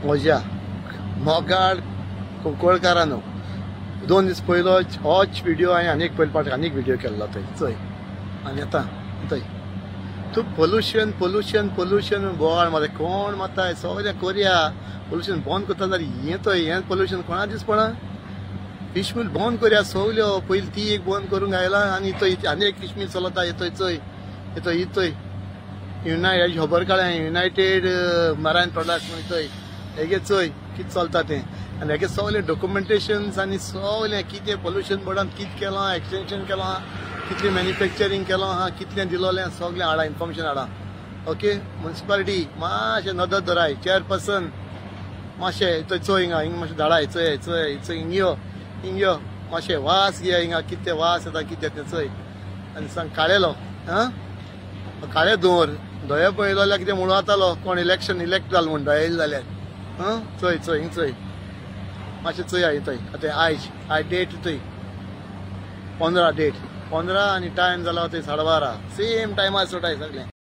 म्हज्या मोगाळ कोंकणकारांनो 2 दीस पयलो होच व्हिडिओ हांवें आनीक पयले पावटी आनीक व्हिडिओ केल्लो थंय चोय आनी आतां थंय तूं पोल्युशन पोल्युशन पोल्युशन बोवाळ मरे कोण माताय सगळें कोरया पोल्युशन बंद करता जाल्यार हें पोल्युशन कोणा दिस पडा फिश मील बंद करया सगल्यो पयली ती एक बंद करूंक आयला आनी आनी एक फिश मील चलता येतोय चोय येतोय इतोय खबर काळ्या युनायटेड मरायन प्रोडक्ट्स म्हणटोय हेगे चोय कितें चलता तें आनी हेगे सगळें डॉक्युमेंटेशन्स आनी सगळें कितें पोल्युशन बोर्डान कितें केलां एक्सटेंशन केलां कितलें मॅन्युफॅक्चरींग केलां हा कितलें दिलोलें सगळें हाडा इन्फॉर्मेशन हाडा ओके म्युनिसिपालिटी मातशें नदर धराय चेअरपर्सन मातशें थंय चोय हिंगा मातशें धाडाय चोय चोय चोय हिंग यो मातशें वास घे हिंगा कितें वास येता कितें तें चोय आनी सांग काळेलो हां काळे दवर धोये पळयलो जाल्यार कितें म्हणून जातालो कोण इलेक्ट जालो म्हण धोये जाल्यार हां चोय चोय हिंग चोय मातशें चोय थंय आतां आयज डेट थंय 15 डेट 15 आनी टायम जाला थंय 12:30 सेम टायमार सुटाय सगळें